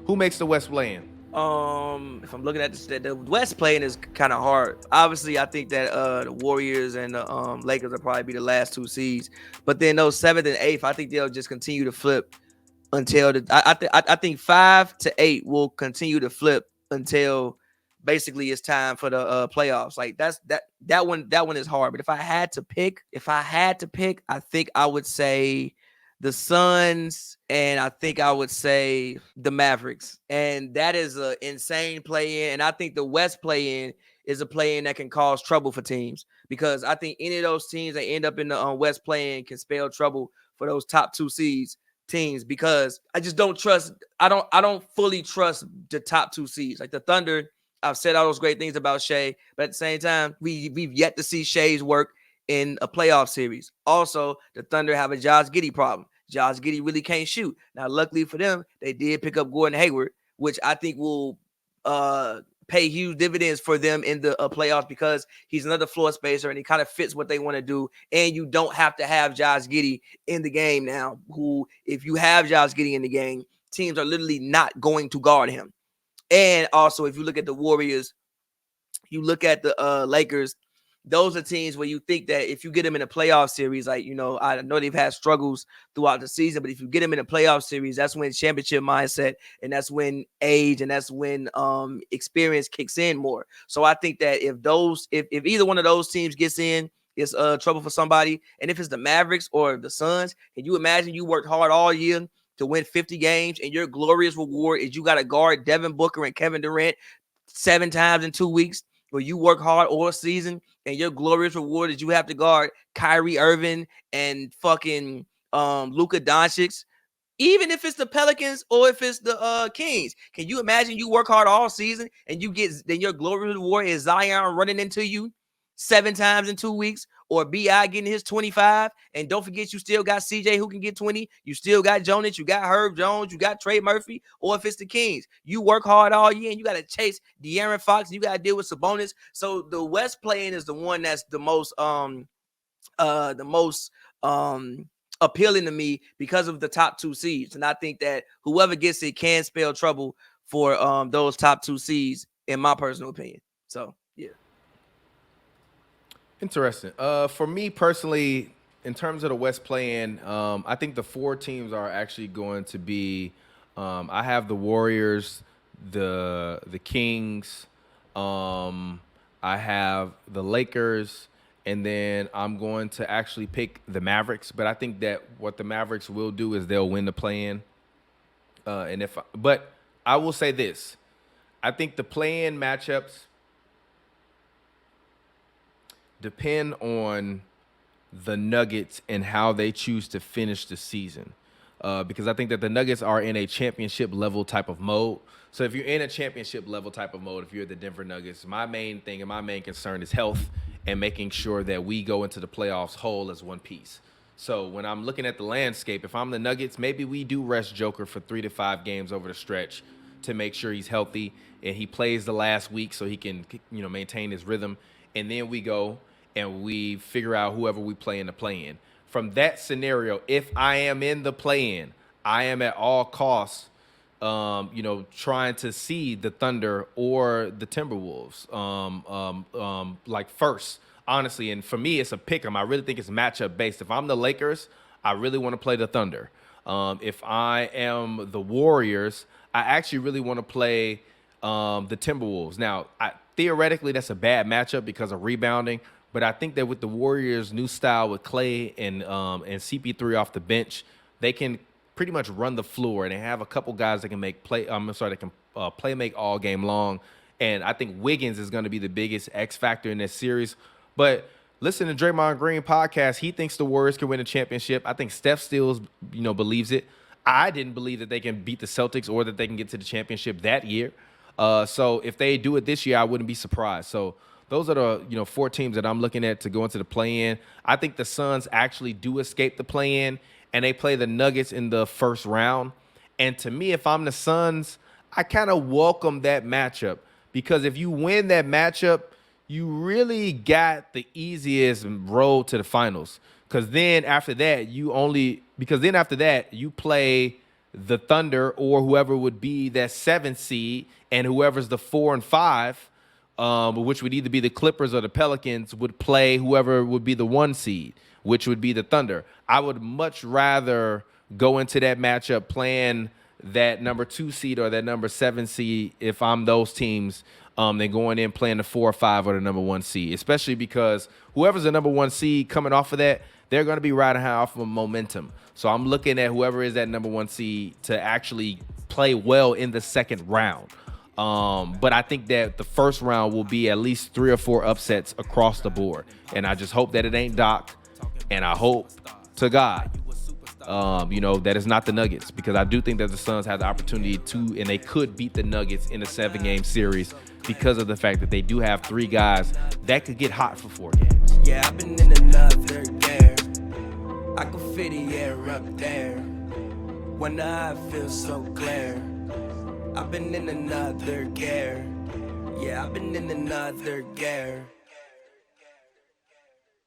Who makes the West play-in? If I'm looking at the West playing is kind of hard. Obviously, I think that the Warriors and the Lakers will probably be the last two seeds. But then those seventh and eighth, I think they'll just continue to flip until I think 5 to 8 will continue to flip until basically it's time for the playoffs. Like that one is hard. But if I had to pick, I think I would say the Suns and I think I would say the Mavericks. And that is an insane play in. And I think the West play in is a play in that can cause trouble for teams because I think any of those teams that end up in the West play in can spell trouble for those top two seeds teams because I just don't trust. I don't fully trust the top two seeds. Like the Thunder, I've said all those great things about Shea, but at the same time, we've yet to see Shea's work in a playoff series. Also, the Thunder have a Josh Giddey problem. Josh Giddey really can't shoot. Now, luckily for them, they did pick up Gordon Hayward, which I think will pay huge dividends for them in the playoffs because he's another floor spacer and he kind of fits what they want to do. And you don't have to have Josh Giddey in the game now, who, if you have Josh Giddey in the game, teams are literally not going to guard him. And also, if you look at the Warriors, you look at the Lakers, those are teams where you think that if you get them in a playoff series, like, I know they've had struggles throughout the season, but if you get them in a playoff series, that's when championship mindset and that's when age and that's when experience kicks in more. So I think that if either one of those teams gets in, it's trouble for somebody. And if it's the Mavericks or the Suns, can you imagine you worked hard all year to win 50 games and your glorious reward is you got to guard Devin Booker and Kevin Durant 7 times in 2 weeks, where you work hard all season and your glorious reward is you have to guard Kyrie Irving and fucking Luka Doncic, even if it's the Pelicans or if it's the Kings. Can you imagine you work hard all season and then your glorious reward is Zion running into you 7 times in 2 weeks, or BI getting his 25? And don't forget, you still got CJ who can get 20. You still got Jonas. You got Herb Jones. You got Trey Murphy. Or if it's the Kings, you work hard all year and you got to chase De'Aaron Fox. And you got to deal with Sabonis. So the West playing is the one that's the most appealing to me because of the top two seeds. And I think that whoever gets it can spell trouble for those top two seeds, in my personal opinion. So yeah. Interesting. For me personally, in terms of the West play-in, I think the 4 teams are actually going to be. I have the Warriors, the Kings. I have the Lakers, and then I'm going to actually pick the Mavericks. But I think that what the Mavericks will do is they'll win the play-in. But I will say this: I think the play-in matchups depend on the Nuggets and how they choose to finish the season. Because I think that the Nuggets are in a championship level type of mode. So if you're in a championship level type of mode, if you're the Denver Nuggets, my main thing and my main concern is health and making sure that we go into the playoffs whole as one piece. So when I'm looking at the landscape, if I'm the Nuggets, maybe we do rest Joker for 3 to 5 games over the stretch to make sure he's healthy and he plays the last week so he can, maintain his rhythm. And then we go and we figure out whoever we play in the play-in. From that scenario, if I am in the play-in, I am at all costs, trying to see the Thunder or the Timberwolves, like first, honestly. And for me, it's a pick 'em. I really think it's matchup based. If I'm the Lakers, I really want to play the Thunder. If I am the Warriors, I actually really want to play the Timberwolves. Now, theoretically, that's a bad matchup because of rebounding. But I think that with the Warriors' new style with Clay and CP3 off the bench, they can pretty much run the floor, and they have a couple guys that can play make all game long. And I think Wiggins is going to be the biggest X factor in this series. But listen to Draymond Green podcast. He thinks the Warriors can win a championship. I think Steph still, believes it. I didn't believe that they can beat the Celtics or that they can get to the championship that year. So if they do it this year, I wouldn't be surprised. So those are the 4 teams that I'm looking at to go into the play-in. I think the Suns actually do escape the play-in, and they play the Nuggets in the first round. And to me, if I'm the Suns, I kind of welcome that matchup because if you win that matchup, you really got the easiest road to the finals. Because then after that, you play the Thunder or whoever would be that 7th seed, and whoever's the 4 and 5, which would either be the Clippers or the Pelicans, would play whoever would be the 1 seed, which would be the Thunder. I would much rather go into that matchup playing that number 2 seed or that number 7 seed if I'm those teams than going in playing the 4 or 5 or the number 1 seed, especially because whoever's the number 1 seed coming off of that, they're going to be riding high off of momentum. So I'm looking at whoever is that number 1 seed to actually play well in the second round. But I think that the first round will be at least 3 or 4 upsets across the board. And I just hope that it ain't Doc. And I hope to God, that it's not the Nuggets, because I do think that the Suns have the opportunity to, and they could beat the Nuggets in a 7-game series because of the fact that they do have 3 guys that could get hot for 4 games. Yeah, I've been in another gear. I can feel the air up there. When I feel so clear. I've been in another gear. Yeah, I've been in another gear.